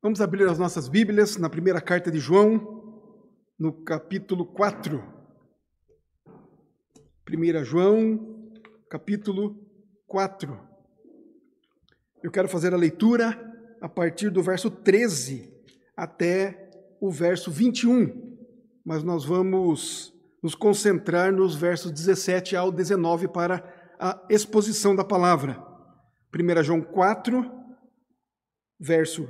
Vamos abrir as nossas Bíblias na primeira carta de João, no capítulo 4. 1 João, capítulo 4. Eu quero fazer a leitura a partir do verso 13 até o verso 21, mas nós vamos nos concentrar nos versos 17 ao 19 para a exposição da palavra. 1 João 4, verso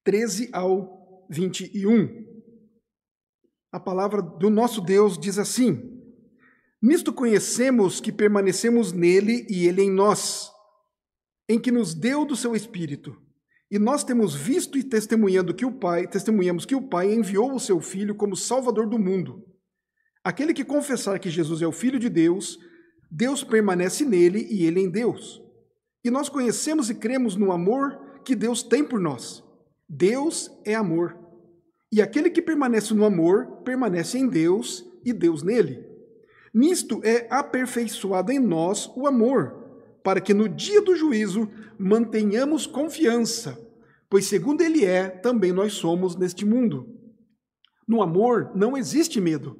13 ao 21. A palavra do nosso Deus diz assim: Nisto conhecemos que permanecemos nele e ele em nós, em que nos deu do seu Espírito. E nós temos visto e testemunhamos que o Pai enviou o seu Filho como Salvador do mundo. Aquele que confessar que Jesus é o Filho de Deus, Deus permanece nele e ele em Deus. E nós conhecemos e cremos no amor que Deus tem por nós. Deus é amor. E aquele que permanece no amor, permanece em Deus e Deus nele. Nisto é aperfeiçoado em nós o amor, para que no dia do juízo mantenhamos confiança, pois segundo ele é, também nós somos neste mundo. No amor não existe medo.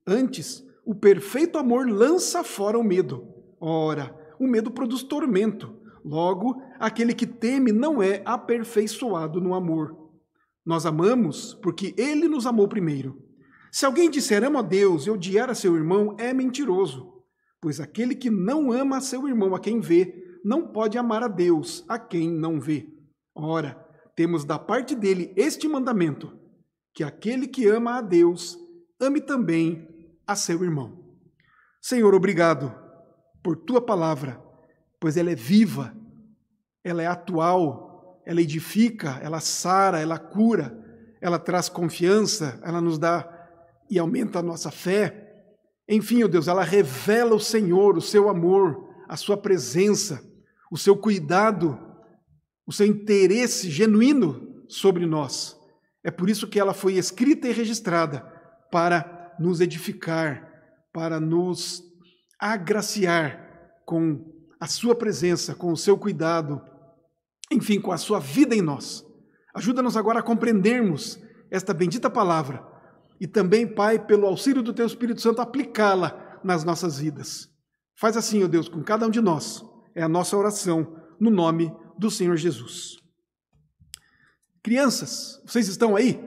Antes, o perfeito amor lança fora o medo. Ora, o medo produz tormento. Logo, aquele que teme não é aperfeiçoado no amor. Nós amamos porque ele nos amou primeiro. Se alguém disser amo a Deus e odiar a seu irmão, é mentiroso. Pois aquele que não ama seu irmão a quem vê, não pode amar a Deus a quem não vê. Ora, temos da parte dele este mandamento, que aquele que ama a Deus, ame também a seu irmão. Senhor, obrigado por tua palavra, pois ela é viva, ela é atual, ela edifica, ela sara, ela cura, ela traz confiança, ela nos dá e aumenta a nossa fé. Enfim, ó Deus, ela revela o Senhor, o seu amor, a sua presença, o seu cuidado, o seu interesse genuíno sobre nós. É por isso que ela foi escrita e registrada, para nos edificar, para nos agraciar com a sua presença, com o seu cuidado, enfim, com a sua vida em nós. Ajuda-nos agora a compreendermos esta bendita palavra e também, Pai, pelo auxílio do Teu Espírito Santo, aplicá-la nas nossas vidas. Faz assim, ó Deus, com cada um de nós. É a nossa oração, no nome do Senhor Jesus. Crianças, vocês estão aí?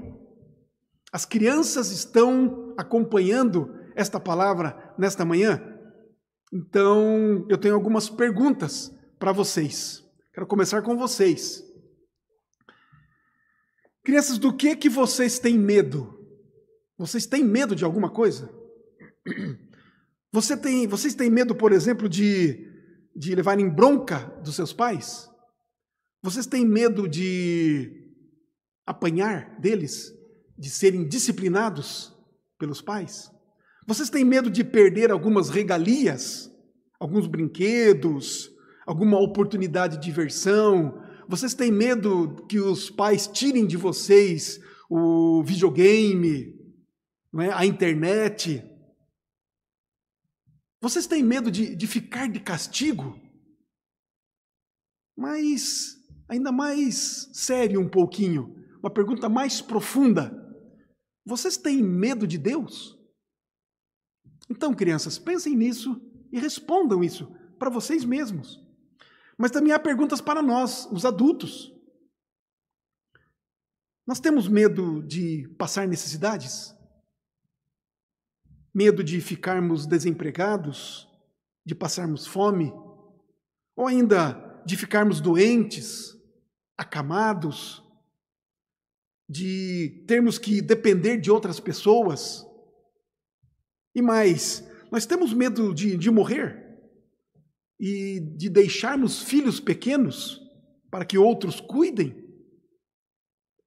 As crianças estão acompanhando esta palavra nesta manhã? Então, eu tenho algumas perguntas para vocês. Quero começar com vocês. Crianças, do que vocês têm medo? Vocês têm medo de alguma coisa? Vocês têm medo, por exemplo, de levarem bronca dos seus pais? Vocês têm medo de apanhar deles? De serem disciplinados pelos pais? Vocês têm medo de perder algumas regalias? Alguns brinquedos? Alguma oportunidade de diversão? Vocês têm medo que os pais tirem de vocês o videogame, não é? A internet? Vocês têm medo de ficar de castigo? Mas, ainda mais sério um pouquinho, uma pergunta mais profunda. Vocês têm medo de Deus? Então, crianças, pensem nisso e respondam isso para vocês mesmos. Mas também há perguntas para nós, os adultos. Nós temos medo de passar necessidades? Medo de ficarmos desempregados? De passarmos fome? Ou ainda de ficarmos doentes, acamados? De termos que depender de outras pessoas? E mais, nós temos medo de morrer? E de deixarmos filhos pequenos para que outros cuidem?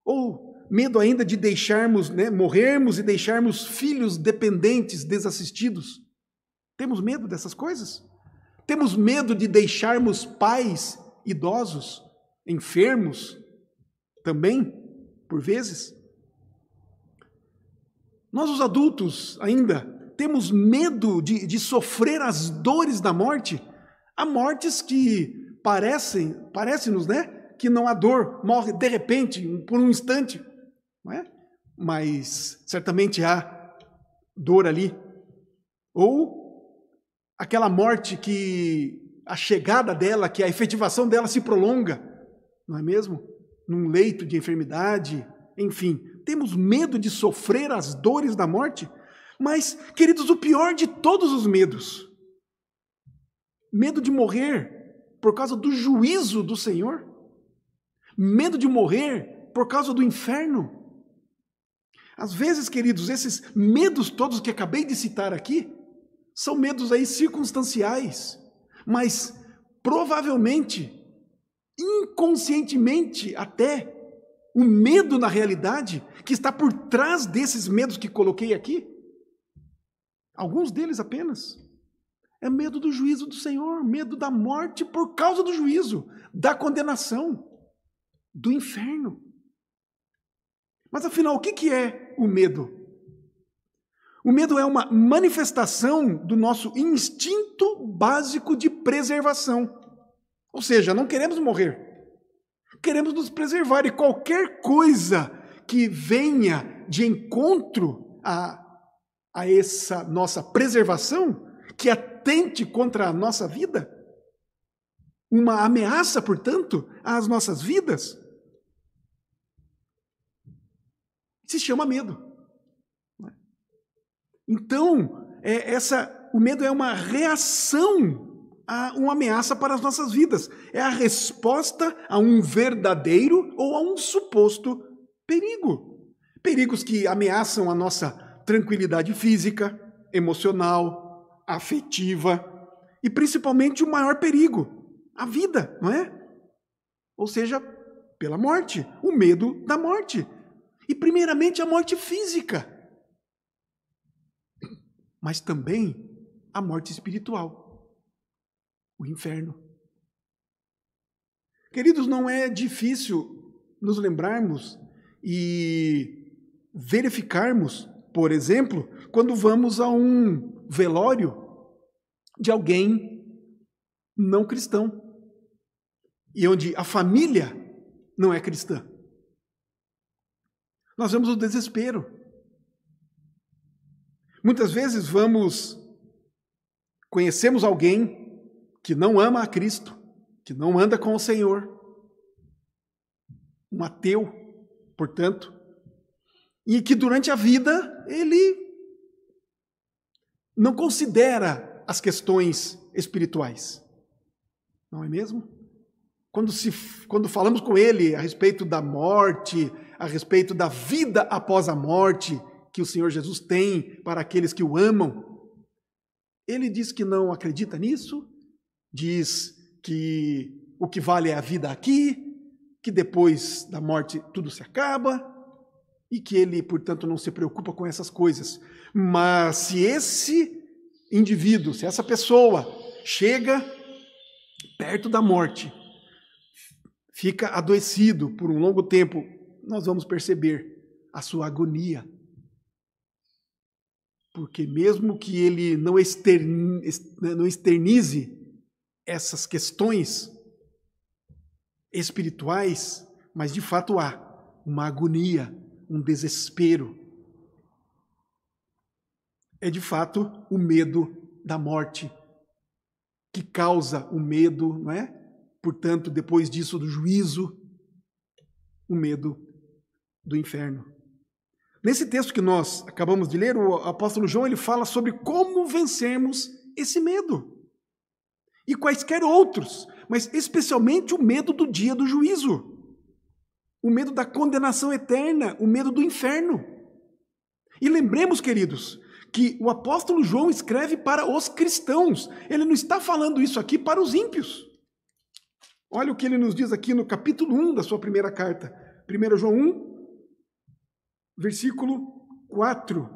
Ou medo ainda de deixarmos, morrermos e deixarmos filhos dependentes, desassistidos? Temos medo dessas coisas? Temos medo de deixarmos pais idosos, enfermos, também, por vezes? Nós, os adultos, ainda temos medo de sofrer as dores da morte? Há mortes que parecem-nos, que não há dor, morre de repente, por um instante, não é? Mas certamente há dor ali. Ou aquela morte que a chegada dela, que a efetivação dela se prolonga, não é mesmo? Num leito de enfermidade, enfim. Temos medo de sofrer as dores da morte, mas, queridos, o pior de todos os medos, medo de morrer por causa do juízo do Senhor, medo de morrer por causa do inferno. Às vezes, queridos, esses medos todos que acabei de citar aqui, são medos aí circunstanciais, mas provavelmente, inconscientemente até, o medo na realidade que está por trás desses medos que coloquei aqui, alguns deles apenas, é medo do juízo do Senhor, medo da morte por causa do juízo, da condenação, do inferno. Mas afinal, o que é o medo? O medo é uma manifestação do nosso instinto básico de preservação. Ou seja, não queremos morrer. Queremos nos preservar, e qualquer coisa que venha de encontro a essa nossa preservação, que atente contra a nossa vida, uma ameaça, portanto, às nossas vidas, se chama medo. Então, o medo é uma reação a uma ameaça para as nossas vidas. É a resposta a um verdadeiro ou a um suposto perigo. Perigos que ameaçam a nossa tranquilidade física, emocional, afetiva e principalmente o maior perigo, a vida, não é? Ou seja, pela morte, o medo da morte. E primeiramente a morte física, mas também a morte espiritual. O inferno. Queridos, não é difícil nos lembrarmos e verificarmos, por exemplo, quando vamos a um velório de alguém não cristão e onde a família não é cristã. Nós vemos o desespero. Muitas vezes conhecemos alguém que não ama a Cristo, que não anda com o Senhor, um ateu, portanto, e que durante a vida ele não considera as questões espirituais. Não é mesmo? Quando falamos com ele a respeito da morte, a respeito da vida após a morte que o Senhor Jesus tem para aqueles que o amam, ele diz que não acredita nisso, diz que o que vale é a vida aqui, que depois da morte tudo se acaba e que ele, portanto, não se preocupa com essas coisas. Mas se esse indivíduo, se essa pessoa chega perto da morte, fica adoecido por um longo tempo, nós vamos perceber a sua agonia. Porque mesmo que ele não externize essas questões espirituais, mas de fato há uma agonia, um desespero. É de fato o medo da morte que causa o medo, não é? Portanto, depois disso do juízo, o medo do inferno. Nesse texto que nós acabamos de ler, o apóstolo João ele fala sobre como vencermos esse medo. E quaisquer outros, mas especialmente o medo do dia do juízo, o medo da condenação eterna, o medo do inferno. E lembremos, queridos, que o apóstolo João escreve para os cristãos, ele não está falando isso aqui para os ímpios. Olha o que ele nos diz aqui no capítulo 1 da sua primeira carta, 1 João 1, versículo 4.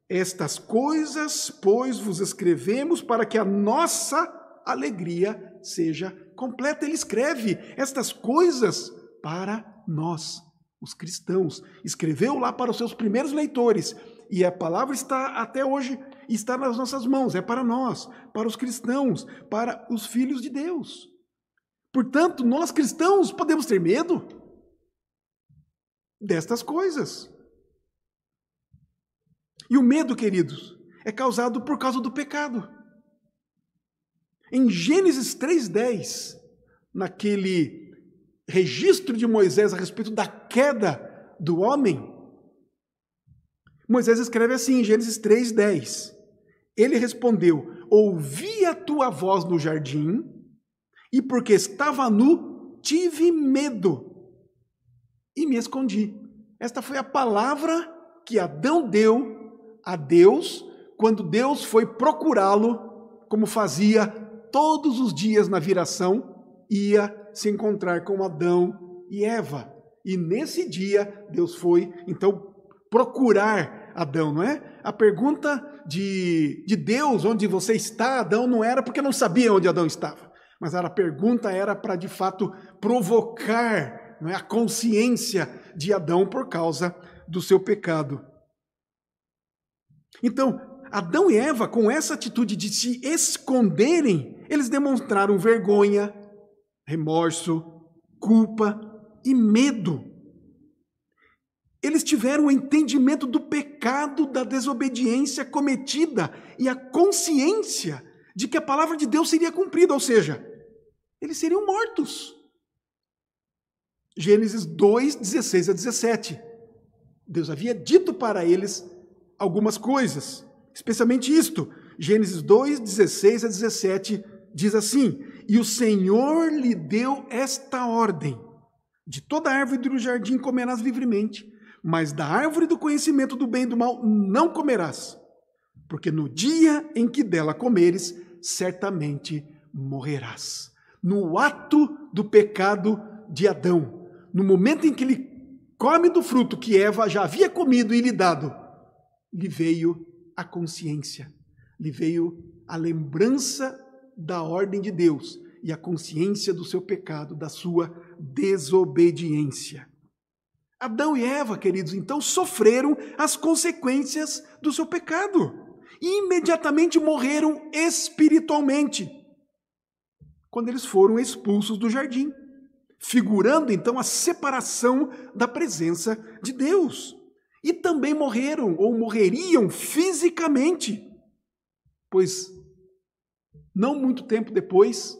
Estas coisas, pois, vos escrevemos para que a nossa alegria seja completa. Ele escreve estas coisas para nós, os cristãos. Escreveu lá para os seus primeiros leitores. E a palavra está até hoje, está nas nossas mãos. É para nós, para os cristãos, para os filhos de Deus. Portanto, nós cristãos podemos ter medo destas coisas. E o medo, queridos, é causado por causa do pecado. Em Gênesis 3:10, naquele registro de Moisés a respeito da queda do homem, Moisés escreve assim em Gênesis 3:10. Ele respondeu: ouvi a tua voz no jardim, e porque estava nu, tive medo e me escondi. Esta foi a palavra que Adão deu a Deus quando Deus foi procurá-lo, como fazia todos os dias na viração, ia se encontrar com Adão e Eva. E nesse dia, Deus foi, então, procurar Adão, não é? A pergunta de Deus, onde você está, Adão, não era porque não sabia onde Adão estava, mas a pergunta era para, de fato, provocar, não é, a consciência de Adão por causa do seu pecado. Então, Adão e Eva, com essa atitude de se esconderem, eles demonstraram vergonha, remorso, culpa e medo. Eles tiveram o entendimento do pecado, da desobediência cometida e a consciência de que a palavra de Deus seria cumprida, ou seja, eles seriam mortos. Gênesis 2:16-17. Deus havia dito para eles algumas coisas, especialmente isto. Gênesis 2:16-17 diz assim: e o Senhor lhe deu esta ordem: de toda árvore do jardim comerás livremente, mas da árvore do conhecimento do bem e do mal não comerás, porque no dia em que dela comeres, certamente morrerás. No ato do pecado de Adão, no momento em que ele come do fruto que Eva já havia comido e lhe dado, lhe veio a consciência, lhe veio a lembrança da ordem de Deus e a consciência do seu pecado, da sua desobediência. Adão e Eva, queridos, então sofreram as consequências do seu pecado e imediatamente morreram espiritualmente quando eles foram expulsos do jardim, figurando então a separação da presença de Deus. E também morreram ou morreriam fisicamente, pois não muito tempo depois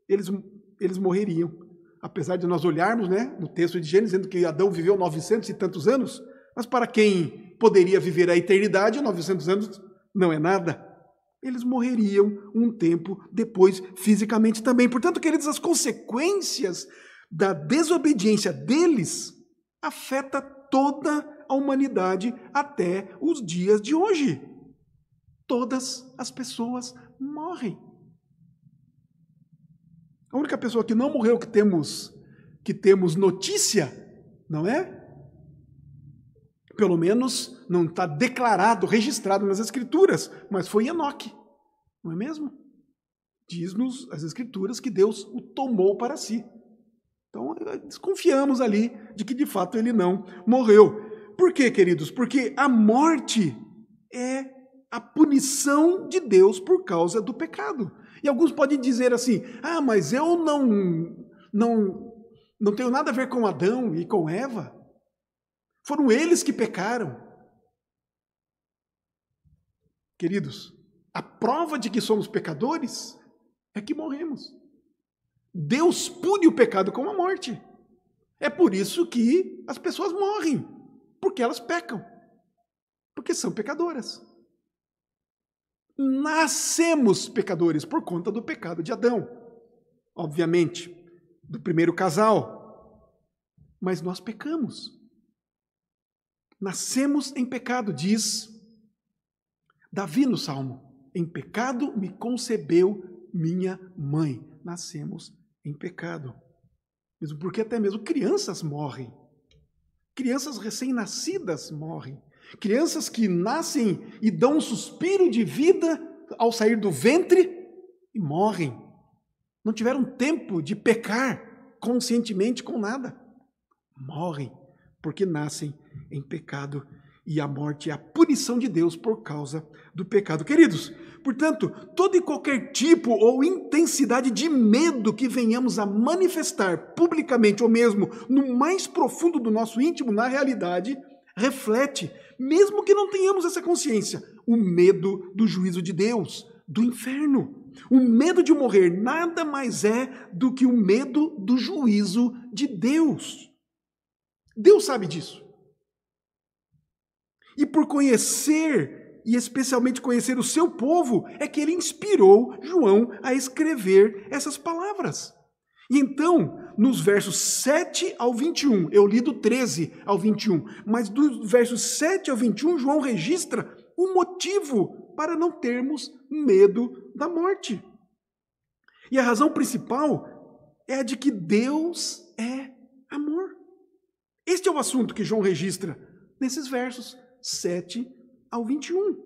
eles morreriam. Apesar de nós olharmos, né, no texto de Gênesis, dizendo que Adão viveu 900 e tantos anos, mas para quem poderia viver a eternidade, 900 anos não é nada. Eles morreriam um tempo depois, fisicamente também. Portanto, queridos, as consequências da desobediência deles afetam toda a humanidade até os dias de hoje. Todas as pessoas morrem. A única pessoa que não morreu que temos notícia, não é? Pelo menos não está declarado, registrado nas Escrituras, mas foi Enoque, não é mesmo? Diz-nos as Escrituras que Deus o tomou para si. Então, desconfiamos ali de que de fato ele não morreu. Por quê, queridos? Porque a morte é a punição de Deus por causa do pecado. E alguns podem dizer assim: ah, mas eu não tenho nada a ver com Adão e com Eva. Foram eles que pecaram. Queridos, a prova de que somos pecadores é que morremos. Deus pune o pecado com a morte. É por isso que as pessoas morrem, porque elas pecam, porque são pecadoras. Nascemos pecadores por conta do pecado de Adão, obviamente, do primeiro casal. Mas nós pecamos. Nascemos em pecado, diz Davi no Salmo. Em pecado me concebeu minha mãe. Nascemos em pecado. Mesmo porque até mesmo crianças morrem. Crianças recém-nascidas morrem. Crianças que nascem e dão um suspiro de vida ao sair do ventre e morrem. Não tiveram tempo de pecar conscientemente com nada. Morrem porque nascem em pecado. E a morte é a punição de Deus por causa do pecado. Queridos, portanto, todo e qualquer tipo ou intensidade de medo que venhamos a manifestar publicamente ou mesmo no mais profundo do nosso íntimo, na realidade, reflete, mesmo que não tenhamos essa consciência, o medo do juízo de Deus, do inferno. O medo de morrer nada mais é do que o medo do juízo de Deus. Deus sabe disso. E por conhecer, e especialmente conhecer o seu povo, é que ele inspirou João a escrever essas palavras. E então, nos versos 7 ao 21, eu li do 13 ao 21, mas dos versos 7 ao 21, João registra o motivo para não termos medo da morte. E a razão principal é a de que Deus é amor. Este é o assunto que João registra nesses versos 7 ao 21.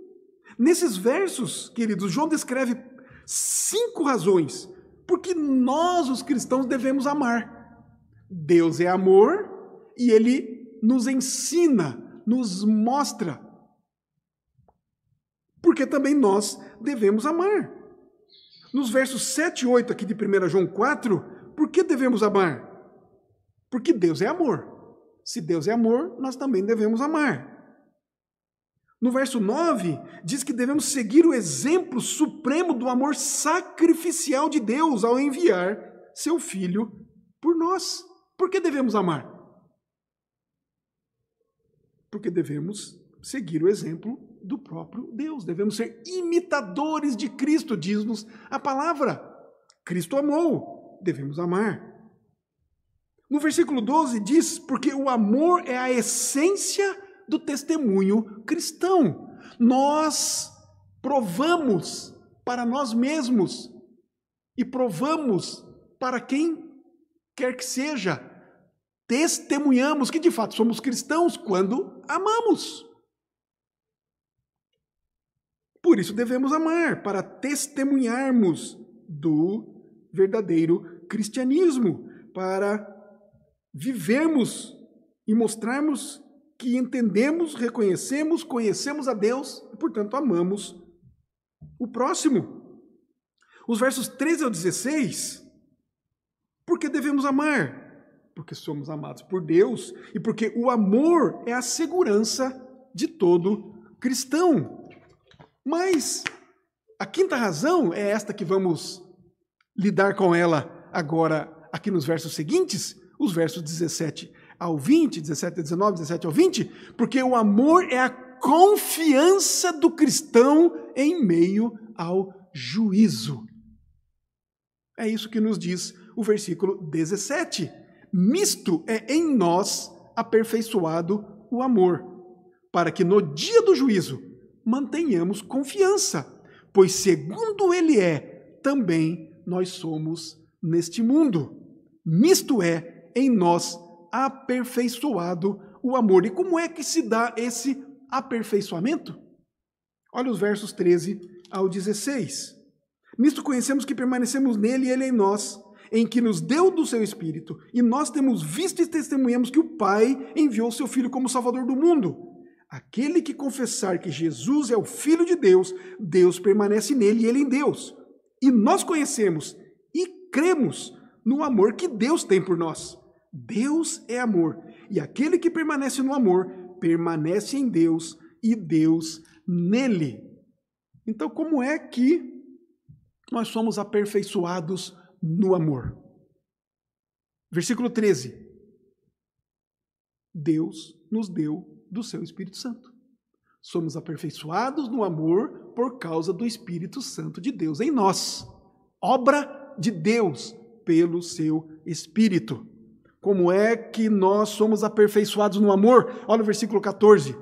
Nesses versos, queridos, João descreve 5 razões porque nós, os cristãos, devemos amar. Deus é amor e ele nos ensina, nos mostra porque também nós devemos amar. Nos versos 7 e 8 aqui de 1 João 4, por que devemos amar? Porque Deus é amor. Se Deus é amor, nós também devemos amar. No verso 9, diz que devemos seguir o exemplo supremo do amor sacrificial de Deus ao enviar seu Filho por nós. Por que devemos amar? Porque devemos seguir o exemplo do próprio Deus. Devemos ser imitadores de Cristo, diz-nos a palavra. Cristo amou, devemos amar. No versículo 12 diz, porque o amor é a essência do testemunho cristão. Nós provamos para nós mesmos e provamos para quem quer que seja. Testemunhamos que de fato somos cristãos quando amamos. Por isso devemos amar, para testemunharmos do verdadeiro cristianismo, para vivermos e mostrarmos que entendemos, reconhecemos, conhecemos a Deus e, portanto, amamos o próximo. Os versos 13 ao 16, por que devemos amar? Porque somos amados por Deus e porque o amor é a segurança de todo cristão. Mas a quinta razão é esta que vamos lidar com ela agora aqui nos versos seguintes, os versos 17 ao 20, 17 a 19, 17 ao 20, porque o amor é a confiança do cristão em meio ao juízo. É isso que nos diz o versículo 17. Nisto é em nós aperfeiçoado o amor, para que no dia do juízo mantenhamos confiança, pois segundo ele é, também nós somos neste mundo. Nisto é em nós aperfeiçoado o amor. E como é que se dá esse aperfeiçoamento? Olha os versos 13 ao 16. Nisto conhecemos que permanecemos nele e ele em nós, em que nos deu do seu Espírito, e nós temos visto e testemunhamos que o Pai enviou seu Filho como Salvador do mundo. Aquele que confessar que Jesus é o Filho de Deus, Deus permanece nele e ele em Deus. E nós conhecemos e cremos no amor que Deus tem por nós. Deus é amor, e aquele que permanece no amor, permanece em Deus e Deus nele. Então, como é que nós somos aperfeiçoados no amor? Versículo 13. Deus nos deu do seu Espírito Santo. Somos aperfeiçoados no amor por causa do Espírito Santo de Deus em nós. Obra de Deus pelo seu Espírito. Como é que nós somos aperfeiçoados no amor? Olha o versículo 14.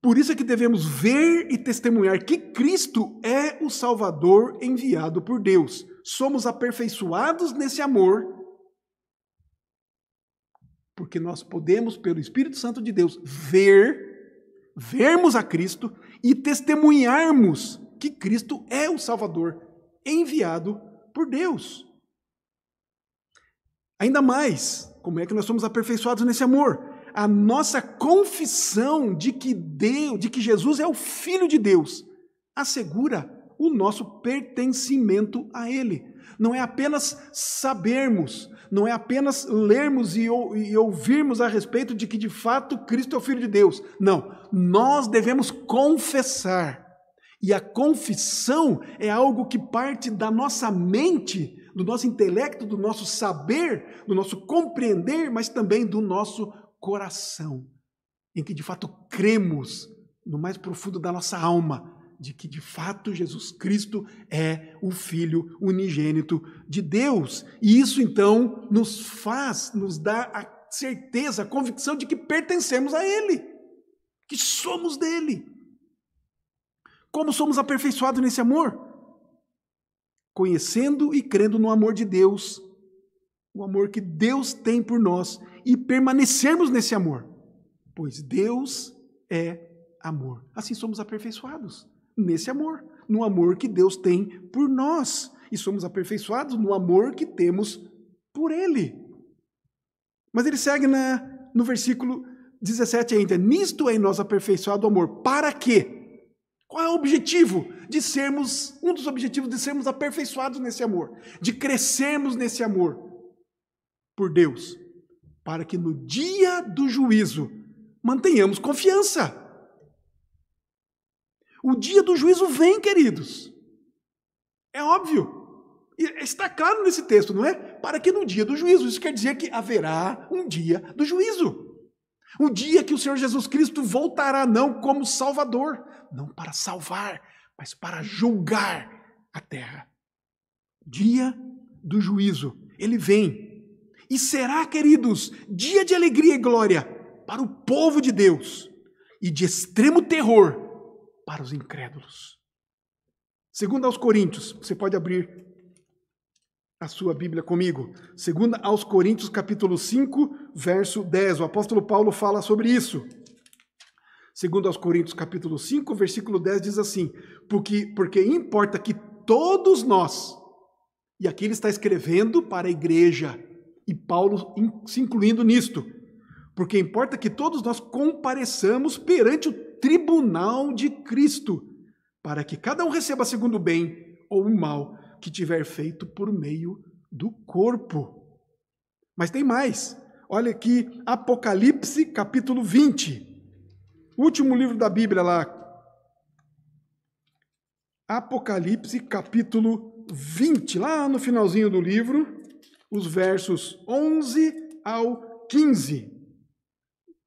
Por isso é que devemos ver e testemunhar que Cristo é o Salvador enviado por Deus. Somos aperfeiçoados nesse amor, porque nós podemos, pelo Espírito Santo de Deus, vermos a Cristo e testemunharmos que Cristo é o Salvador enviado por Deus. Ainda mais, como é que nós somos aperfeiçoados nesse amor? a nossa confissão de que Jesus é o Filho de Deus, assegura o nosso pertencimento a Ele. Não é apenas sabermos, não é apenas lermos e ouvirmos a respeito de que de fato Cristo é o Filho de Deus. Não, nós devemos confessar. E a confissão é algo que parte da nossa mente, do nosso intelecto, do nosso saber, do nosso compreender, mas também do nosso coração, em que de fato cremos no mais profundo da nossa alma, de que de fato Jesus Cristo é o Filho unigênito de Deus. E isso então nos dá a certeza, a convicção de que pertencemos a Ele, que somos dele. Como somos aperfeiçoados nesse amor? Conhecendo e crendo no amor de Deus, o amor que Deus tem por nós, e permanecermos nesse amor, pois Deus é amor. Assim somos aperfeiçoados nesse amor, no amor que Deus tem por nós, e somos aperfeiçoados no amor que temos por Ele. Mas ele segue no versículo 17 ainda: nisto é em nós aperfeiçoado o amor. Para quê? Qual é o objetivo de sermos, um dos objetivos de sermos aperfeiçoados nesse amor, de crescermos nesse amor por Deus, para que no dia do juízo mantenhamos confiança. O dia do juízo vem, queridos. É óbvio. E está claro nesse texto, não é? Para que no dia do juízo, isso quer dizer que haverá um dia do juízo. O dia que o Senhor Jesus Cristo voltará, não como Salvador, não para salvar, mas para julgar a terra. Dia do juízo, ele vem. E será, queridos, dia de alegria e glória para o povo de Deus e de extremo terror para os incrédulos. Segundo aos Coríntios, você pode abrir a sua Bíblia comigo. Segundo aos Coríntios, capítulo 5, verso 10. O apóstolo Paulo fala sobre isso. Segundo aos Coríntios, capítulo 5, versículo 10, diz assim: porque importa que todos nós, e aqui ele está escrevendo para a igreja, e Paulo se incluindo nisto, porque importa que todos nós compareçamos perante o tribunal de Cristo, para que cada um receba segundo o bem ou o mal que tiver feito por meio do corpo. Mas tem mais. Olha aqui, Apocalipse, capítulo 20. Último livro da Bíblia lá. Apocalipse, capítulo 20. Lá no finalzinho do livro, os versos 11 ao 15.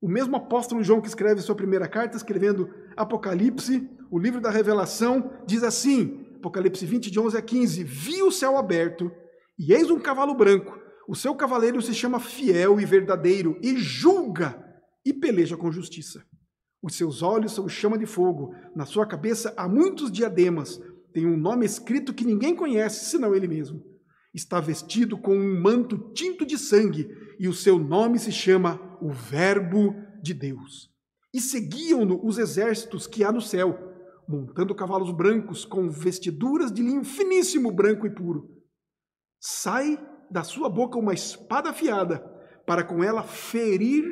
O mesmo apóstolo João que escreve sua primeira carta, escrevendo Apocalipse, o livro da Revelação, diz assim, Apocalipse 20, de 11 a 15, vi o céu aberto, e eis um cavalo branco, o seu cavaleiro se chama Fiel e Verdadeiro, e julga e peleja com justiça. Os seus olhos são chama de fogo, na sua cabeça há muitos diademas, tem um nome escrito que ninguém conhece, senão ele mesmo. Está vestido com um manto tinto de sangue, e o seu nome se chama o Verbo de Deus. E seguiam-no os exércitos que há no céu, montando cavalos brancos com vestiduras de linho finíssimo, branco e puro. Sai da sua boca uma espada afiada, para com ela ferir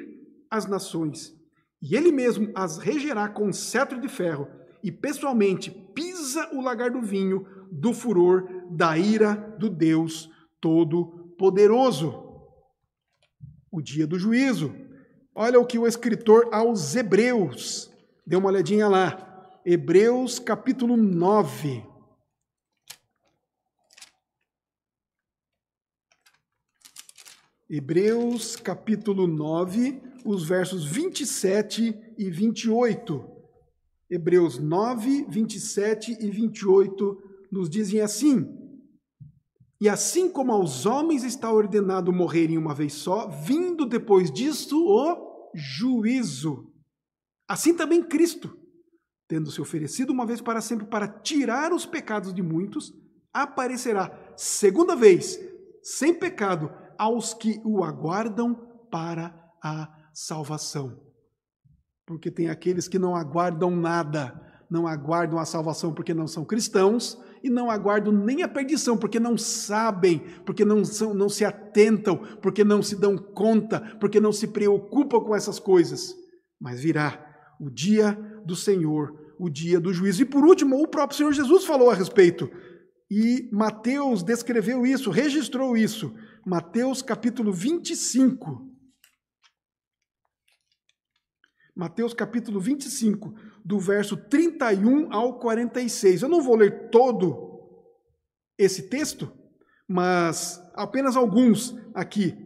as nações. E ele mesmo as regerá com um cetro de ferro, e pessoalmente pisa o lagar do vinho do furor da ira do Deus Todo-Poderoso. O dia do juízo. Olha o que o escritor aos Hebreus, dê uma olhadinha lá. Hebreus, capítulo 9. Hebreus, capítulo 9, os versos 27 e 28. Hebreus 9, 27 e 28 nos dizem assim: e assim como aos homens está ordenado morrerem uma vez só, vindo depois disso o juízo. Assim também Cristo, tendo se oferecido uma vez para sempre para tirar os pecados de muitos, aparecerá segunda vez, sem pecado, aos que o aguardam para a salvação. Porque tem aqueles que não aguardam nada, não aguardam a salvação porque não são cristãos, e não aguardam nem a perdição, porque não sabem, porque não se atentam, porque não se dão conta, porque não se preocupam com essas coisas. Mas virá o dia do Senhor, o dia do juízo. E por último, o próprio Senhor Jesus falou a respeito. E Mateus descreveu isso, registrou isso. Mateus capítulo 25. Mateus capítulo 25, do verso 31 ao 46. Eu não vou ler todo esse texto, mas apenas alguns aqui.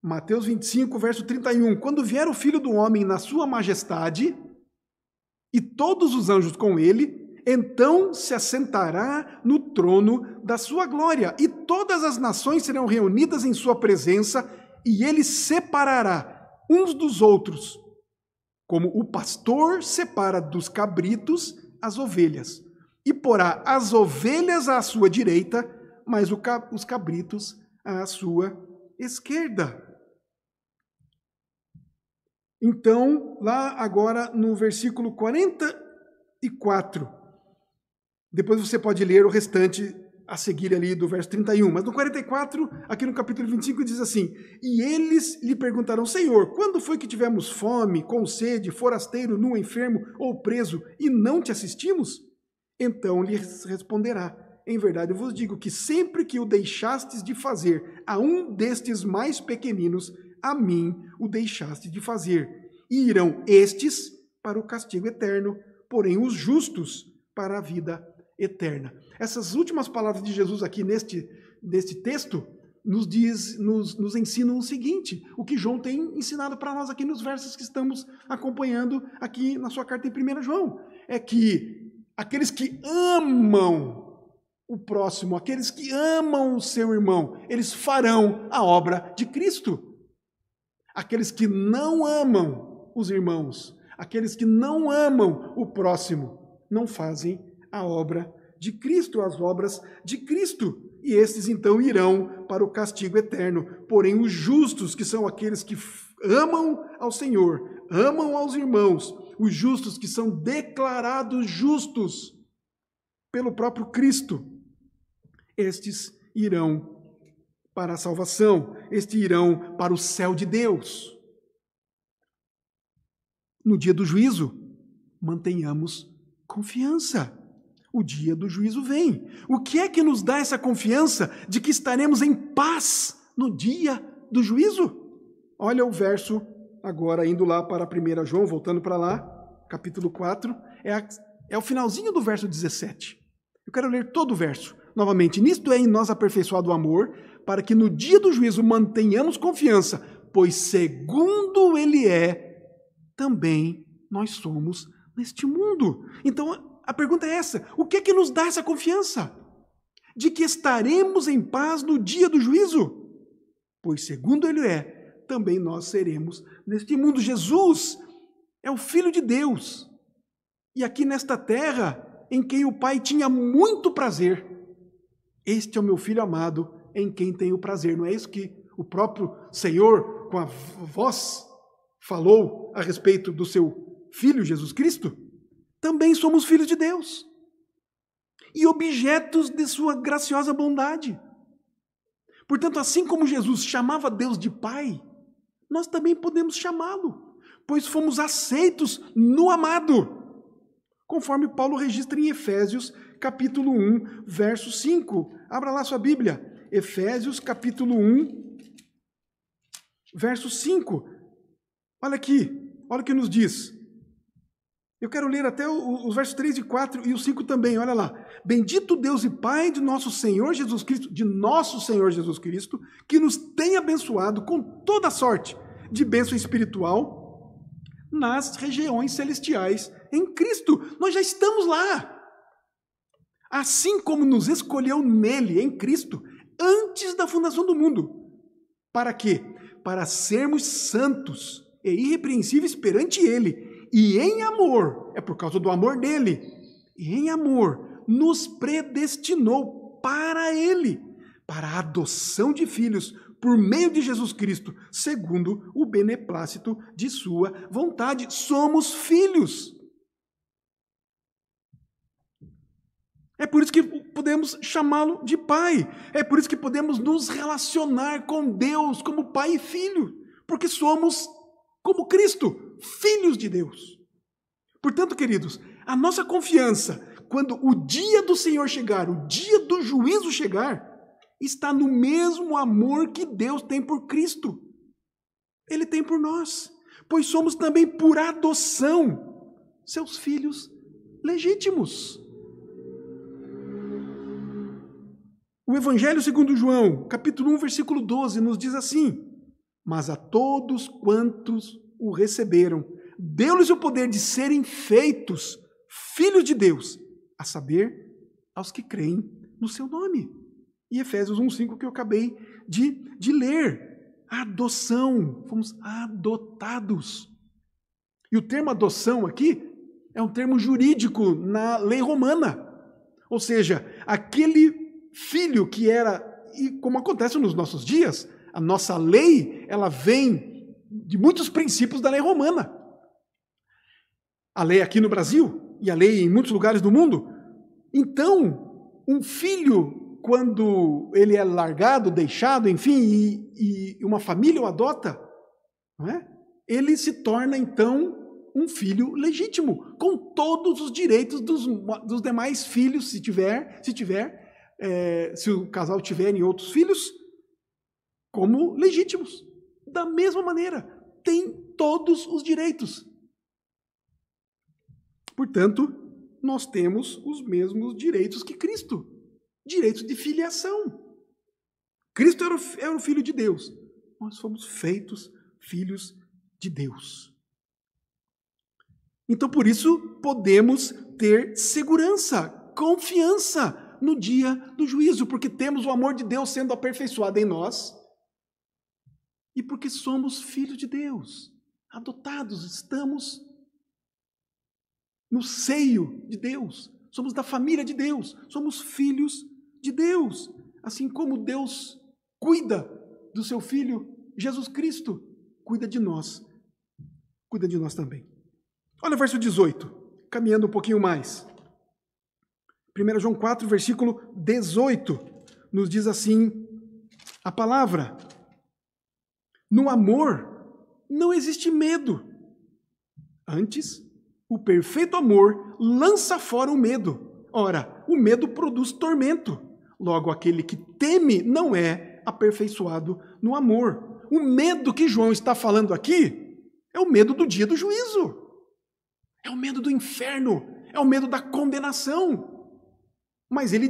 Mateus 25, verso 31. Quando vier o Filho do Homem na sua majestade, e todos os anjos com ele, então se assentará no trono da sua glória, e todas as nações serão reunidas em sua presença, e ele separará uns dos outros, como o pastor separa dos cabritos as ovelhas, e porá as ovelhas à sua direita, mas os cabritos à sua esquerda. Então, lá agora no versículo 44, depois você pode ler o restante a seguir ali do verso 31, mas no 44, aqui no capítulo 25, diz assim: e eles lhe perguntaram, Senhor, quando foi que tivemos fome, com sede, forasteiro, nu, enfermo ou preso, e não te assistimos? Então lhes responderá, em verdade eu vos digo que sempre que o deixastes de fazer a um destes mais pequeninos, a mim o deixaste de fazer. E irão estes para o castigo eterno, porém os justos para a vida eterna. Essas últimas palavras de Jesus aqui neste texto nos ensinam o seguinte, o que João tem ensinado para nós aqui nos versos que estamos acompanhando aqui na sua carta em 1 João, é que aqueles que amam o próximo, aqueles que amam o seu irmão, eles farão a obra de Cristo. Aqueles que não amam os irmãos, aqueles que não amam o próximo, não fazem a obra de Cristo, as obras de Cristo. E estes então irão para o castigo eterno. Porém, os justos, que são aqueles que amam ao Senhor, amam aos irmãos, os justos que são declarados justos pelo próprio Cristo, estes irão para a salvação, estes irão para o céu de Deus. No dia do juízo, mantenhamos confiança. O dia do juízo vem. O que é que nos dá essa confiança de que estaremos em paz no dia do juízo? Olha o verso, agora indo lá para 1 João, voltando para lá, capítulo 4, é o finalzinho do verso 17. Eu quero ler todo o verso. Novamente, nisto é em nós aperfeiçoado o amor, para que no dia do juízo mantenhamos confiança, pois segundo ele é, também nós somos neste mundo. Então, a pergunta é essa: o que é que nos dá essa confiança? De que estaremos em paz no dia do juízo? Pois segundo ele é, também nós seremos neste mundo. Jesus é o Filho de Deus. E aqui nesta terra, em quem o Pai tinha muito prazer, este é o meu Filho amado, em quem tenho prazer. Não é isso que o próprio Senhor, com a voz, falou a respeito do seu Filho Jesus Cristo? Também somos filhos de Deus e objetos de sua graciosa bondade. Portanto, assim como Jesus chamava Deus de Pai, nós também podemos chamá-lo, pois fomos aceitos no amado, conforme Paulo registra em Efésios, capítulo 1, verso 5. Abra lá sua Bíblia, Efésios, capítulo 1, verso 5. Olha aqui, olha o que nos diz. Eu quero ler até os versos 3 e 4 e o 5 também, olha lá. Bendito Deus e Pai de nosso Senhor Jesus Cristo, que nos tem abençoado com toda sorte de bênção espiritual nas regiões celestiais em Cristo. Nós já estamos lá. Assim como nos escolheu nele, em Cristo, antes da fundação do mundo. Para quê? Para sermos santos e irrepreensíveis perante ele. E em amor, é por causa do amor dele, e em amor, nos predestinou para ele, para a adoção de filhos, por meio de Jesus Cristo, segundo o beneplácito de sua vontade. Somos filhos. É por isso que podemos chamá-lo de Pai. É por isso que podemos nos relacionar com Deus como Pai e Filho. Porque somos, como Cristo, filhos de Deus. Portanto, queridos, a nossa confiança, quando o dia do Senhor chegar, o dia do juízo chegar, está no mesmo amor que Deus tem por Cristo. Ele tem por nós, pois somos também por adoção seus filhos legítimos. O Evangelho segundo João, capítulo 1, versículo 12, nos diz assim: mas a todos quantos o receberam, deu-lhes o poder de serem feitos filhos de Deus, a saber, aos que creem no seu nome. E Efésios 1:5 que eu acabei de ler. A adoção, fomos adotados. E o termo adoção aqui é um termo jurídico na lei romana. Ou seja, aquele filho que era, e como acontece nos nossos dias, a nossa lei, ela vem de muitos princípios da lei romana. A lei aqui no Brasil e a lei em muitos lugares do mundo. Então, um filho, quando ele é largado, deixado, enfim, e uma família o adota, não é? Ele se torna, então, um filho legítimo, com todos os direitos dos demais filhos, se o casal tiverem outros filhos, como legítimos. Da mesma maneira, tem todos os direitos. Portanto, nós temos os mesmos direitos que Cristo. Direitos de filiação. Cristo era o Filho de Deus. Nós fomos feitos filhos de Deus. Então, por isso, podemos ter segurança, confiança no dia do juízo, porque temos o amor de Deus sendo aperfeiçoado em nós e porque somos filhos de Deus, adotados, estamos no seio de Deus, somos da família de Deus, somos filhos de Deus, assim como Deus cuida do seu Filho Jesus Cristo, cuida de nós também. Olha o verso 18, caminhando um pouquinho mais. 1 João 4, versículo 18, nos diz assim a palavra: no amor não existe medo. Antes, o perfeito amor lança fora o medo. Ora, o medo produz tormento. Logo, aquele que teme não é aperfeiçoado no amor. O medo que João está falando aqui é o medo do dia do juízo. É o medo do inferno. É o medo da condenação. Mas ele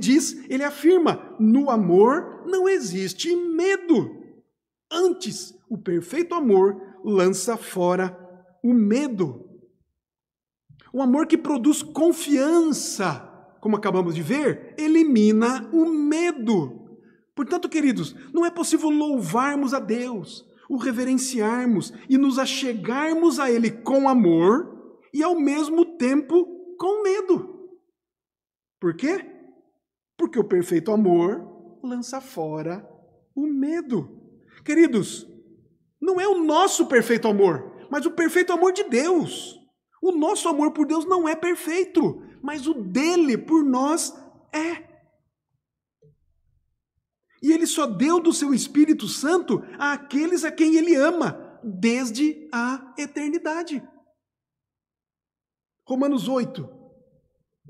afirma, no amor não existe medo. Antes, o perfeito amor lança fora o medo. O amor que produz confiança, como acabamos de ver, elimina o medo. Portanto, queridos, não é possível louvarmos a Deus, o reverenciarmos e nos achegarmos a Ele com amor e, ao mesmo tempo, com medo. Por quê? Porque o perfeito amor lança fora o medo. Queridos, não é o nosso perfeito amor, mas o perfeito amor de Deus. O nosso amor por Deus não é perfeito, mas o dele por nós é. E ele só deu do seu Espírito Santo àqueles a quem ele ama, desde a eternidade. Romanos 8,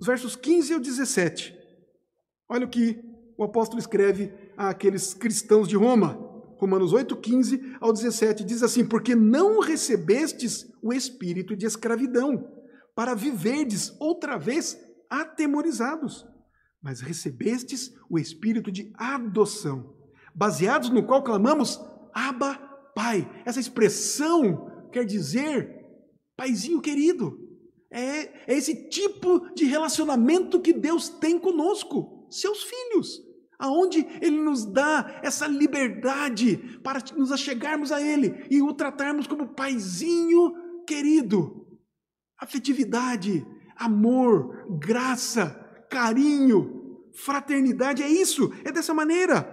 os versos 15 ao 17. Olha o que o apóstolo escreve àqueles cristãos de Roma. Romanos 8, 15 ao 17, diz assim: porque não recebestes o espírito de escravidão, para viverdes outra vez atemorizados, mas recebestes o espírito de adoção, baseados no qual clamamos, Abba, Pai. Essa expressão quer dizer, paizinho querido. É esse tipo de relacionamento que Deus tem conosco, seus filhos, aonde Ele nos dá essa liberdade para nos achegarmos a Ele e o tratarmos como paizinho querido. Afetividade, amor, graça, carinho, fraternidade, é isso, é dessa maneira.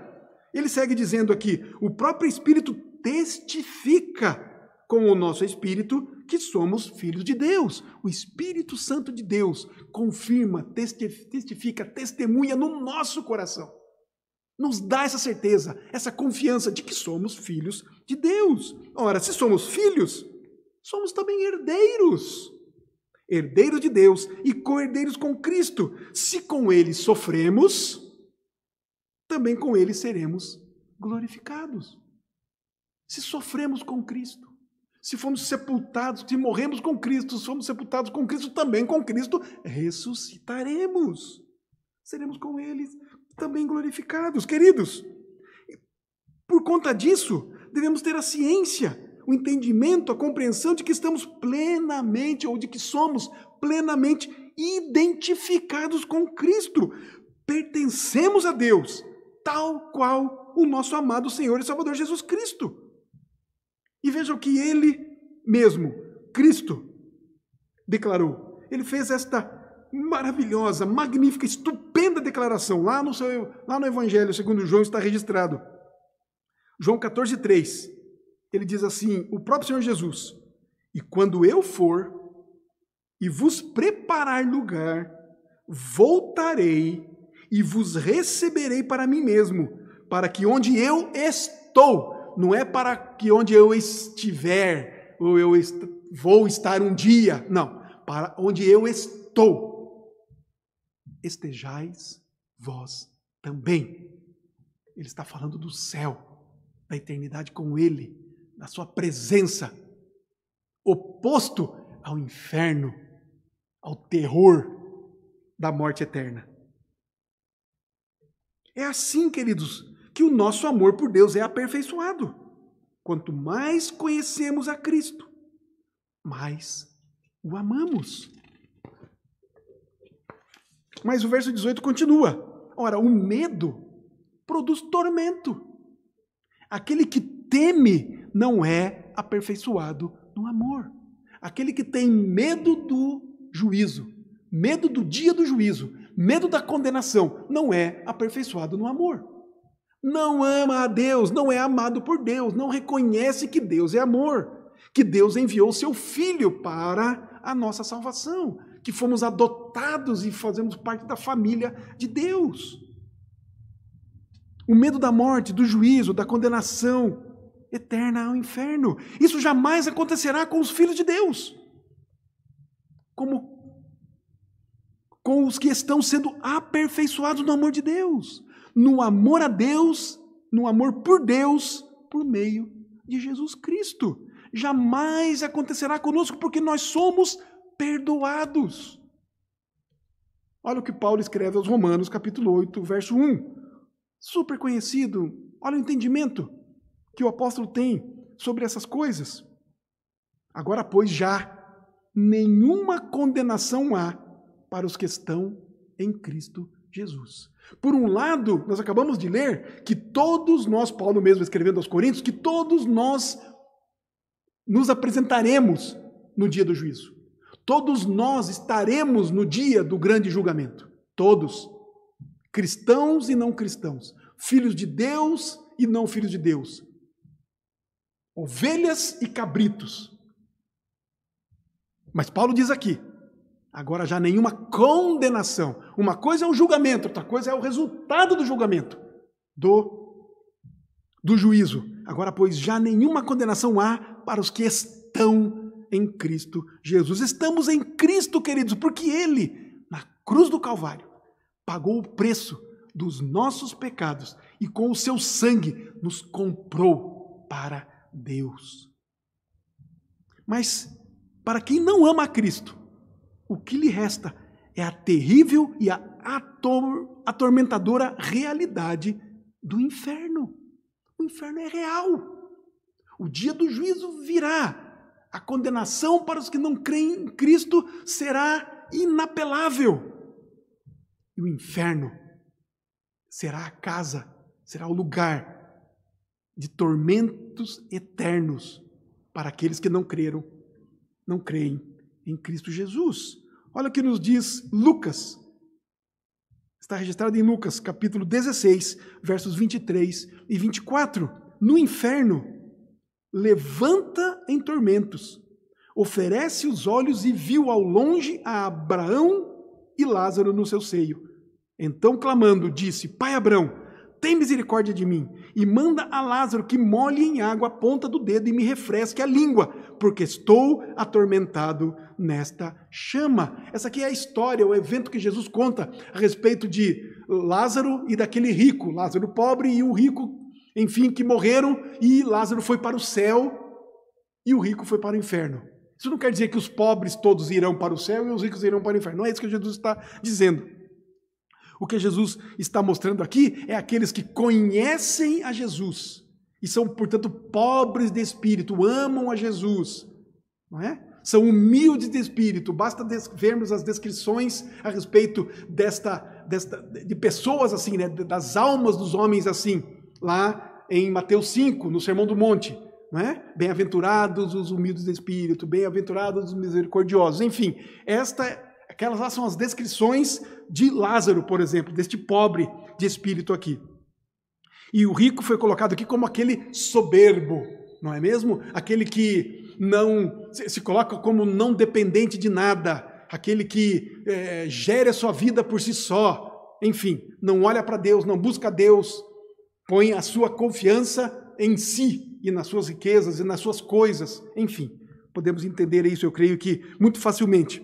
Ele segue dizendo aqui, o próprio Espírito testifica com o nosso espírito que somos filhos de Deus. O Espírito Santo de Deus confirma, testifica, testemunha no nosso coração. Nos dá essa certeza, essa confiança de que somos filhos de Deus. Ora, se somos filhos, somos também herdeiros. Herdeiros de Deus e co-herdeiros com Cristo. Se com Ele sofremos, também com Ele seremos glorificados. Se sofremos com Cristo, se fomos sepultados, se morremos com Cristo, se fomos sepultados com Cristo, também com Cristo ressuscitaremos. Seremos com Ele também glorificados. Queridos, por conta disso, devemos ter a ciência, o entendimento, a compreensão de que estamos plenamente, ou de que somos plenamente identificados com Cristo. Pertencemos a Deus, tal qual o nosso amado Senhor e Salvador Jesus Cristo. E vejam que Ele mesmo, Cristo, declarou. Ele fez esta maravilhosa, magnífica, estupenda declaração. Lá no Evangelho, segundo João, está registrado. João 14:3. Ele diz assim, o próprio Senhor Jesus: e quando eu for e vos preparar lugar, voltarei e vos receberei para mim mesmo, para que onde eu estou, não é para que onde eu estiver, ou eu vou estar um dia, não, para onde eu estou, estejais vós também. Ele está falando do céu, da eternidade com Ele, da sua presença, oposto ao inferno, ao terror da morte eterna. É assim, queridos, que o nosso amor por Deus é aperfeiçoado. Quanto mais conhecemos a Cristo, mais o amamos. Mas o verso 18 continua. Ora, o medo produz tormento. Aquele que teme não é aperfeiçoado no amor. Aquele que tem medo do juízo, medo do dia do juízo, medo da condenação, não é aperfeiçoado no amor. Não ama a Deus, não é amado por Deus, não reconhece que Deus é amor, que Deus enviou o seu Filho para a nossa salvação, que fomos adotados e fazemos parte da família de Deus. O medo da morte, do juízo, da condenação eterna ao inferno. Isso jamais acontecerá com os filhos de Deus. Como com os que estão sendo aperfeiçoados no amor de Deus. No amor a Deus, no amor por Deus, por meio de Jesus Cristo. Jamais acontecerá conosco porque nós somos perdoados. Olha o que Paulo escreve aos Romanos, capítulo 8, verso 1. Super conhecido. Olha o entendimento que o apóstolo tem sobre essas coisas. Agora, pois, já nenhuma condenação há para os que estão em Cristo Jesus. Por um lado, nós acabamos de ler que todos nós, Paulo mesmo escrevendo aos Coríntios, que todos nós nos apresentaremos no dia do juízo. Todos nós estaremos no dia do grande julgamento. Todos. Cristãos e não cristãos. Filhos de Deus e não filhos de Deus. Ovelhas e cabritos. Mas Paulo diz aqui, agora já nenhuma condenação. Uma coisa é o julgamento, outra coisa é o resultado do julgamento, do juízo. Agora, pois, já nenhuma condenação há para os que estão em Cristo Jesus. Estamos em Cristo, queridos, porque Ele, na cruz do Calvário, pagou o preço dos nossos pecados e com o seu sangue nos comprou para Deus. Mas, para quem não ama a Cristo, o que lhe resta é a terrível e a atormentadora realidade do inferno. O inferno é real. O dia do juízo virá. A condenação para os que não creem em Cristo será inapelável. E o inferno será a casa, será o lugar de tormentos eternos para aqueles que não creem em Cristo Jesus. Olha o que nos diz Lucas. Está registrado em Lucas, capítulo 16, versos 23 e 24. No inferno, levanta em tormentos oferece os olhos e viu ao longe a Abraão e Lázaro no seu seio. Então, clamando, disse: Pai Abraão, tem misericórdia de mim e manda a Lázaro que molhe em água a ponta do dedo e me refresque a língua, porque estou atormentado nesta chama. Essa aqui é a história, o evento que Jesus conta a respeito de Lázaro e daquele rico, Lázaro pobre e o rico, enfim, que morreram, e Lázaro foi para o céu e o rico foi para o inferno. Isso não quer dizer que os pobres todos irão para o céu e os ricos irão para o inferno. Não é isso que Jesus está dizendo. O que Jesus está mostrando aqui é aqueles que conhecem a Jesus e são, portanto, pobres de espírito, amam a Jesus, não é? São humildes de espírito. Basta vermos as descrições a respeito de pessoas assim, né? Das almas dos homens assim, lá em Mateus 5, no Sermão do Monte. Não é? Bem-aventurados os humildes de espírito, bem-aventurados os misericordiosos. Enfim, aquelas lá são as descrições de Lázaro, por exemplo, deste pobre de espírito aqui. E o rico foi colocado aqui como aquele soberbo, não é mesmo? Aquele que não se coloca como não dependente de nada, aquele que gere a sua vida por si só. Enfim, não olha para Deus, não busca Deus, põe a sua confiança em si e nas suas riquezas e nas suas coisas. Enfim, podemos entender isso, eu creio que muito facilmente.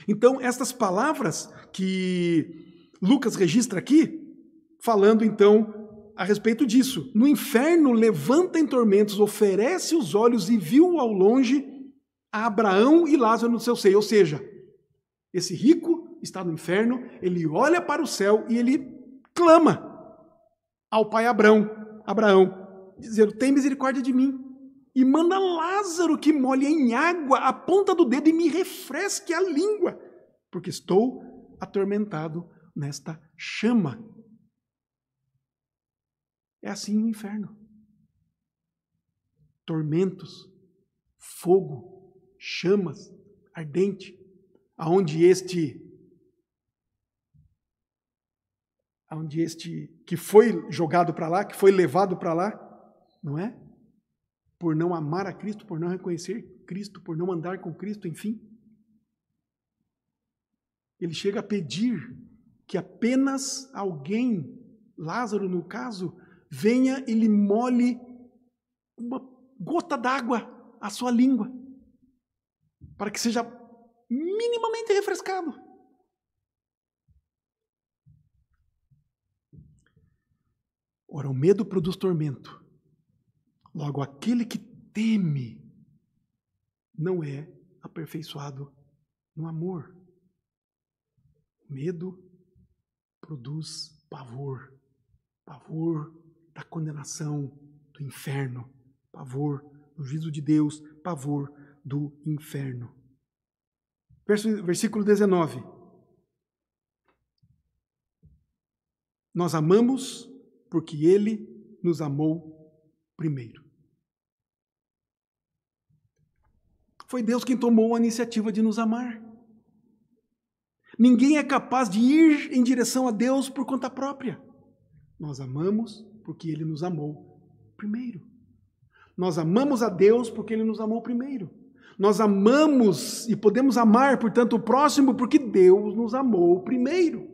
Então, estas palavras que Lucas registra aqui, falando então a respeito disso. No inferno levanta em tormentos, oferece os olhos e viu ao longe a Abraão e Lázaro no seu seio. Ou seja, esse rico está no inferno, ele olha para o céu e ele clama ao pai Abraão, dizendo: tem misericórdia de mim. E manda Lázaro que molhe em água a ponta do dedo e me refresque a língua, porque estou atormentado nesta chama. É assim no inferno. Tormentos, fogo, chamas, ardente, aonde este que foi jogado para lá, que foi levado para lá, não é? Por não amar a Cristo, por não reconhecer Cristo, por não andar com Cristo, enfim. Ele chega a pedir que apenas alguém, Lázaro no caso, venha e lhe molhe uma gota d'água à sua língua, para que seja minimamente refrescado. Ora, o medo produz tormento. Logo, aquele que teme não é aperfeiçoado no amor. Medo produz pavor. Pavor da condenação, do inferno. Pavor do juízo de Deus. Pavor do inferno. Versículo 19. Nós amamos porque Ele nos amou primeiro. Foi Deus quem tomou a iniciativa de nos amar. Ninguém é capaz de ir em direção a Deus por conta própria. Nós amamos porque Ele nos amou primeiro. Nós amamos a Deus porque Ele nos amou primeiro. Nós amamos e podemos amar, portanto, o próximo porque Deus nos amou primeiro.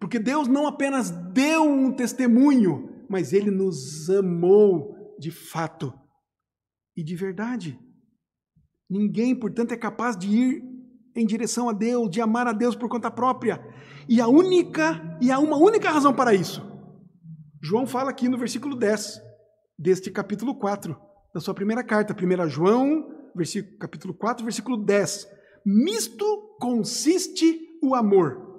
Porque Deus não apenas deu um testemunho, mas Ele nos amou de fato e de verdade. Ninguém, portanto, é capaz de ir em direção a Deus, de amar a Deus por conta própria. E há uma única razão para isso. João fala aqui no versículo 10 deste capítulo 4, da sua primeira carta, 1 João, capítulo 4, versículo 10. Nisto consiste o amor.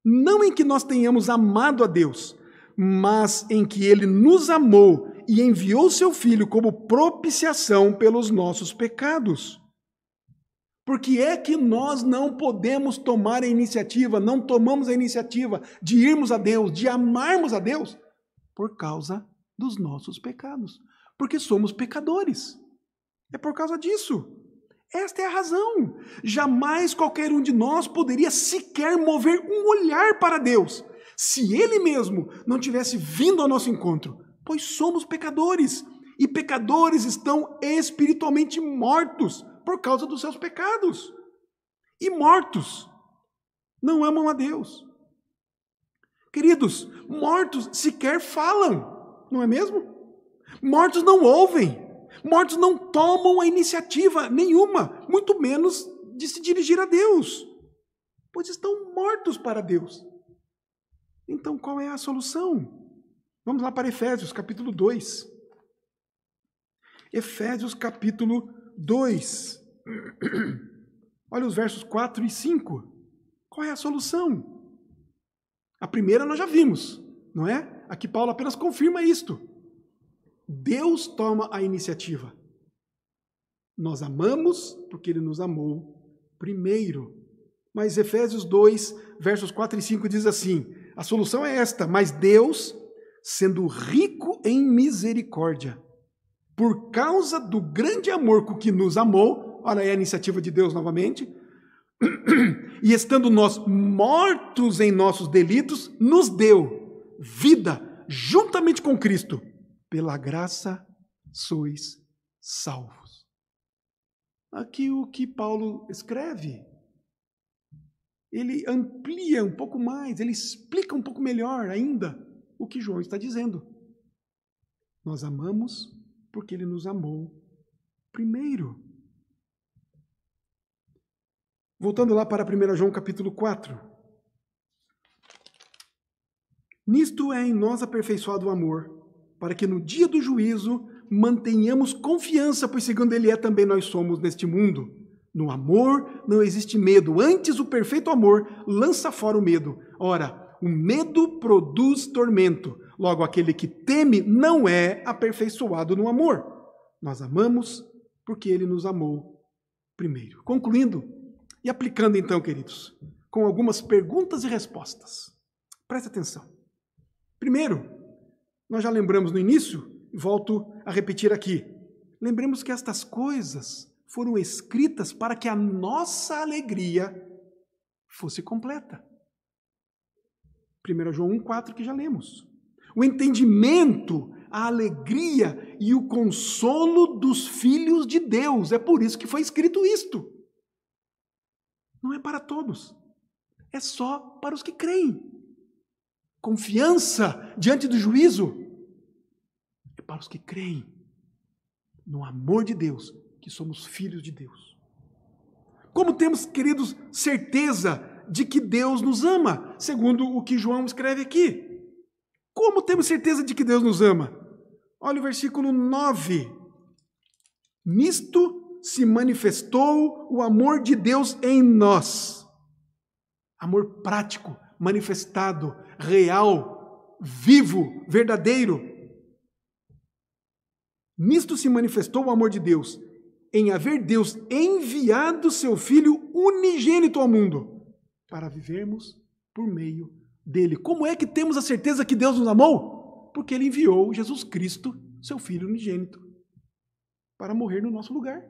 Não em que nós tenhamos amado a Deus, mas em que Ele nos amou e enviou seu Filho como propiciação pelos nossos pecados. Porque é que nós não podemos tomar a iniciativa, não tomamos a iniciativa de irmos a Deus, de amarmos a Deus, por causa dos nossos pecados. Porque somos pecadores. É por causa disso. Esta é a razão. Jamais qualquer um de nós poderia sequer mover um olhar para Deus, se Ele mesmo não tivesse vindo ao nosso encontro, pois somos pecadores E pecadores estão espiritualmente mortos por causa dos seus pecados. E mortos não amam a Deus. Queridos, mortos sequer falam, não é mesmo? Mortos não ouvem. Mortos não tomam a iniciativa nenhuma, muito menos de se dirigir a Deus, pois estão mortos para Deus. Então, qual é a solução? Vamos lá para Efésios, capítulo 2. Efésios, capítulo 2. Olha os versos 4 e 5. Qual é a solução? A primeira nós já vimos, não é? Aqui Paulo apenas confirma isto. Deus toma a iniciativa. Nós amamos porque Ele nos amou primeiro. Mas Efésios 2, versos 4 e 5 diz assim, a solução é esta, mas Deus, sendo rico em misericórdia, por causa do grande amor com que nos amou, olha aí a iniciativa de Deus novamente, e estando nós mortos em nossos delitos, nos deu vida juntamente com Cristo. Pela graça sois salvos. Aqui o que Paulo escreve, ele amplia um pouco mais, ele explica um pouco melhor ainda o que João está dizendo. Nós amamos porque Ele nos amou primeiro. Voltando lá para 1 João capítulo 4. Nisto é em nós aperfeiçoado o amor, para que no dia do juízo mantenhamos confiança, pois segundo Ele é também nós somos neste mundo. No amor não existe medo, antes o perfeito amor lança fora o medo. Ora, o medo produz tormento, logo aquele que teme não é aperfeiçoado no amor. Nós amamos porque Ele nos amou primeiro. Concluindo e aplicando então, queridos, com algumas perguntas e respostas. Preste atenção. Primeiro, nós já lembramos no início, e volto a repetir aqui. Lembremos que estas coisas foram escritas para que a nossa alegria fosse completa. 1 João 1,4 que já lemos. O entendimento, a alegria e o consolo dos filhos de Deus. É por isso que foi escrito isto. Não é para todos. É só para os que creem. Confiança diante do juízo é para os que creem no amor de Deus, que somos filhos de Deus. Como temos, queridos, certeza de que Deus nos ama, segundo o que João escreve aqui? Como temos certeza de que Deus nos ama? Olha o versículo 9. Nisto se manifestou o amor de Deus em nós. Amor prático, manifestado, real, vivo, verdadeiro. Nisto se manifestou o amor de Deus, em haver Deus enviado seu Filho unigênito ao mundo, para vivermos por meio dele. Como é que temos a certeza que Deus nos amou? Porque Ele enviou Jesus Cristo, seu Filho unigênito, para morrer no nosso lugar.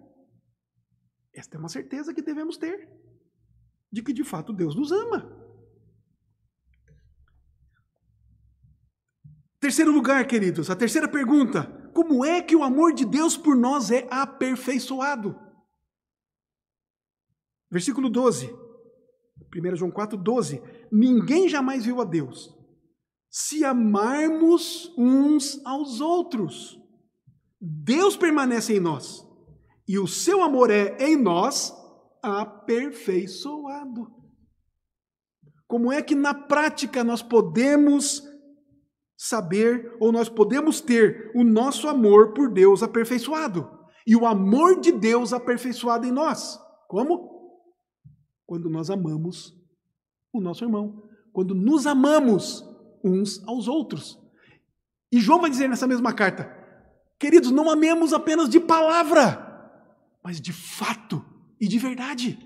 Esta é uma certeza que devemos ter, de que de fato Deus nos ama. Terceiro lugar, queridos, a terceira pergunta: como é que o amor de Deus por nós é aperfeiçoado? Versículo 12, 1 João 4, 12. Ninguém jamais viu a Deus. Se amarmos uns aos outros, Deus permanece em nós, e o seu amor é em nós aperfeiçoado. Como é que na prática nós podemos saber, ou nós podemos ter o nosso amor por Deus aperfeiçoado, e o amor de Deus aperfeiçoado em nós? Como? Quando nós amamos o nosso irmão, quando nos amamos uns aos outros. E João vai dizer nessa mesma carta: queridos, não amemos apenas de palavra, mas de fato e de verdade.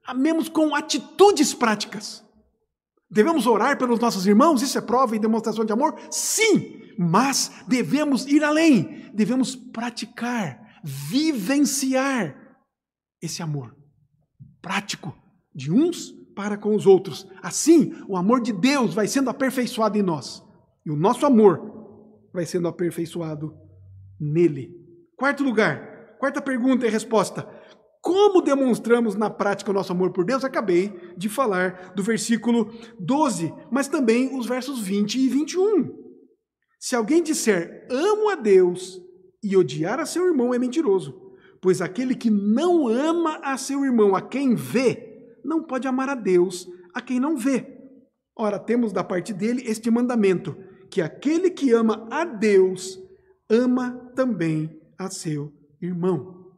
Amemos com atitudes práticas. Devemos orar pelos nossos irmãos? Isso é prova e demonstração de amor? Sim, mas devemos ir além. Devemos praticar, vivenciar esse amor prático de uns para com os outros. Assim, o amor de Deus vai sendo aperfeiçoado em nós, e o nosso amor vai sendo aperfeiçoado nele. Quarto lugar, quarta pergunta e resposta. Como demonstramos na prática o nosso amor por Deus? Acabei de falar do versículo 12, mas também os versos 20 e 21. Se alguém disser, amo a Deus, e odiar a seu irmão, é mentiroso. Pois aquele que não ama a seu irmão, a quem vê, não pode amar a Deus, a quem não vê. Ora, temos da parte dele este mandamento, que aquele que ama a Deus, ama também a seu irmão.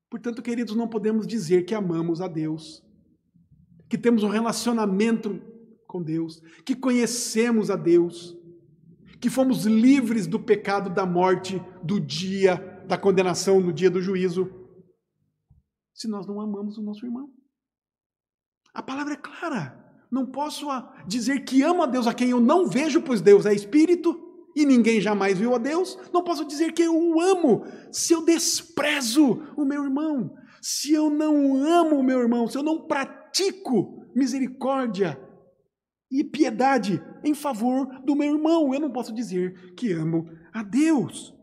Portanto, queridos, não podemos dizer que amamos a Deus, que temos um relacionamento com Deus, que conhecemos a Deus, que fomos livres do pecado, da morte, do dia da condenação, no dia do juízo, se nós não amamos o nosso irmão. A palavra é clara. Não posso dizer que amo a Deus a quem eu não vejo, pois Deus é Espírito e ninguém jamais viu a Deus. Não posso dizer que eu o amo se eu desprezo o meu irmão, se eu não amo o meu irmão, se eu não pratico misericórdia e piedade em favor do meu irmão. Eu não posso dizer que amo a Deus.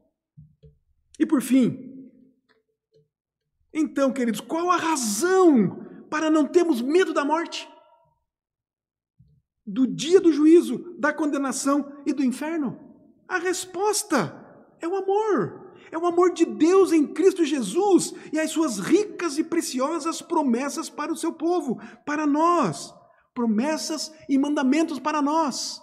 E por fim, então, queridos, qual a razão para não termos medo da morte? Do dia do juízo, da condenação e do inferno? A resposta é o amor. É o amor de Deus em Cristo Jesus e as suas ricas e preciosas promessas para o seu povo, para nós. Promessas e mandamentos para nós.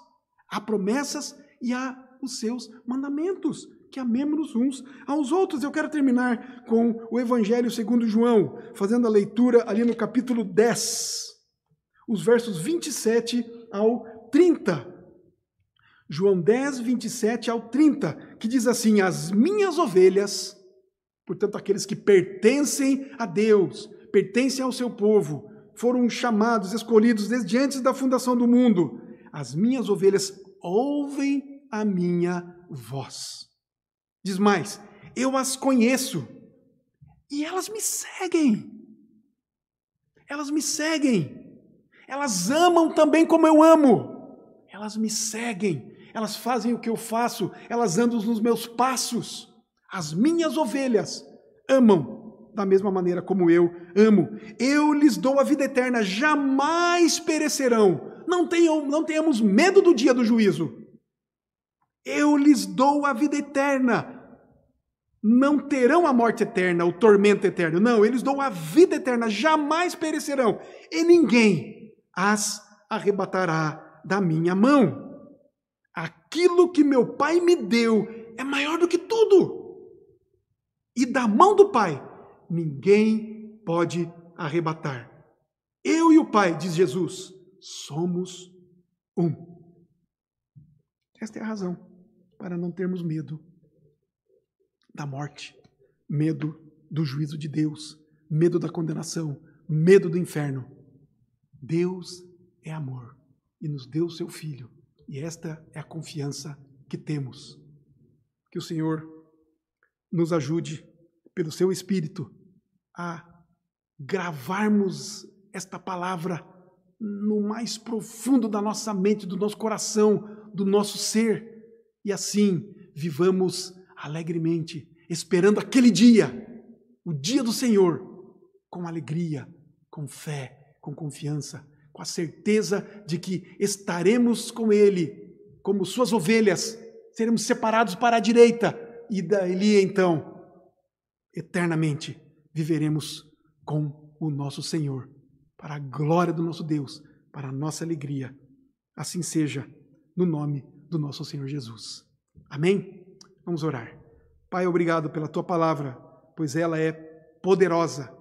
Há promessas e há os seus mandamentos, que amemos uns aos outros. Eu quero terminar com o Evangelho segundo João, fazendo a leitura ali no capítulo 10, os versos 27 ao 30. João 10, 27 ao 30, que diz assim: as minhas ovelhas, portanto aqueles que pertencem a Deus, pertencem ao seu povo, foram chamados, escolhidos desde antes da fundação do mundo. As minhas ovelhas ouvem a minha voz. Diz mais, eu as conheço e elas me seguem. Elas me seguem. Elas amam também como eu amo. Elas me seguem. Elas fazem o que eu faço. Elas andam nos meus passos. As minhas ovelhas amam da mesma maneira como eu amo. Eu lhes dou a vida eterna. Jamais perecerão. Não tenhamos medo do dia do juízo. Eu lhes dou a vida eterna. Não terão a morte eterna, o tormento eterno. Não, eles dão a vida eterna. Jamais perecerão. E ninguém as arrebatará da minha mão. Aquilo que meu Pai me deu é maior do que tudo. E da mão do Pai, ninguém pode arrebatar. Eu e o Pai, diz Jesus, somos um. Esta é a razão para não termos medo da morte, medo do juízo de Deus, medo da condenação, medo do inferno. Deus é amor e nos deu o seu Filho. E esta é a confiança que temos. Que o Senhor nos ajude, pelo seu Espírito, a gravarmos esta palavra no mais profundo da nossa mente, do nosso coração, do nosso ser. E assim, vivamos alegremente, esperando aquele dia, o dia do Senhor, com alegria, com fé, com confiança, com a certeza de que estaremos com Ele, como suas ovelhas, seremos separados para a direita, e dali então, eternamente, viveremos com o nosso Senhor, para a glória do nosso Deus, para a nossa alegria. Assim seja, no nome do nosso Senhor Jesus. Amém? Vamos orar. Pai, obrigado pela Tua palavra, pois ela é poderosa,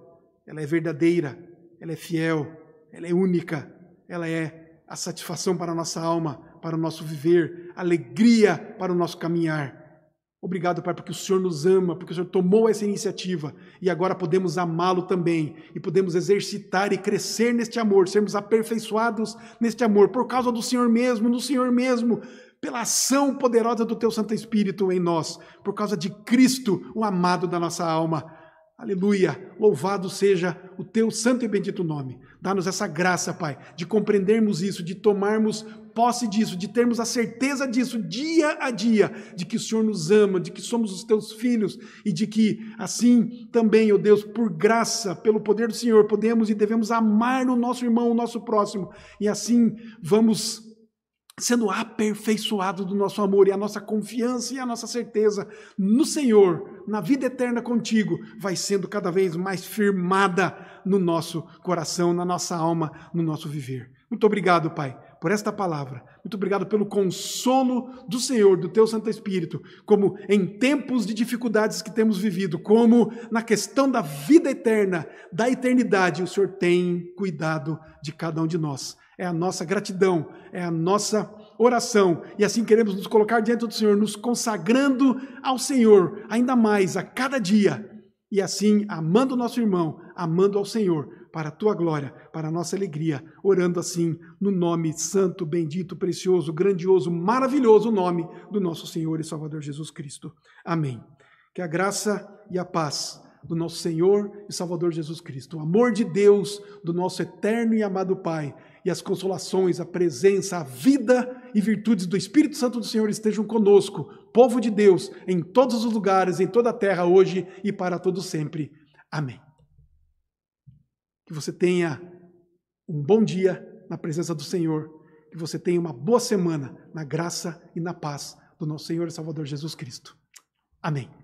ela é verdadeira, ela é fiel, ela é única, ela é a satisfação para a nossa alma, para o nosso viver, alegria para o nosso caminhar. Obrigado, Pai, porque o Senhor nos ama, porque o Senhor tomou essa iniciativa e agora podemos amá-lo também e podemos exercitar e crescer neste amor, sermos aperfeiçoados neste amor por causa do Senhor mesmo, no Senhor mesmo, pela ação poderosa do Teu Santo Espírito em nós, por causa de Cristo, o amado da nossa alma. Aleluia! Louvado seja o Teu santo e bendito nome. Dá-nos essa graça, Pai, de compreendermos isso, de tomarmos posse disso, de termos a certeza disso dia a dia, de que o Senhor nos ama, de que somos os teus filhos e de que assim também, ó Deus, por graça, pelo poder do Senhor, podemos e devemos amar o nosso irmão, o nosso próximo, e assim vamos sendo aperfeiçoados do nosso amor, e a nossa confiança e a nossa certeza no Senhor, na vida eterna contigo, vai sendo cada vez mais firmada no nosso coração, na nossa alma, no nosso viver. Muito obrigado, Pai, por esta palavra. Muito obrigado pelo consolo do Senhor, do Teu Santo Espírito, como em tempos de dificuldades que temos vivido, como na questão da vida eterna, da eternidade, o Senhor tem cuidado de cada um de nós. É a nossa gratidão, é a nossa oração. E assim queremos nos colocar diante do Senhor, nos consagrando ao Senhor ainda mais a cada dia. E assim, amando o nosso irmão, amando ao Senhor, para a tua glória, para a nossa alegria, orando assim no nome santo, bendito, precioso, grandioso, maravilhoso nome do nosso Senhor e Salvador Jesus Cristo. Amém. Que a graça e a paz do nosso Senhor e Salvador Jesus Cristo, o amor de Deus, do nosso eterno e amado Pai, e as consolações, a presença, a vida e virtudes do Espírito Santo do Senhor estejam conosco, povo de Deus, em todos os lugares, em toda a terra, hoje e para todo sempre. Amém. Que você tenha um bom dia na presença do Senhor, que você tenha uma boa semana na graça e na paz do nosso Senhor e Salvador Jesus Cristo. Amém.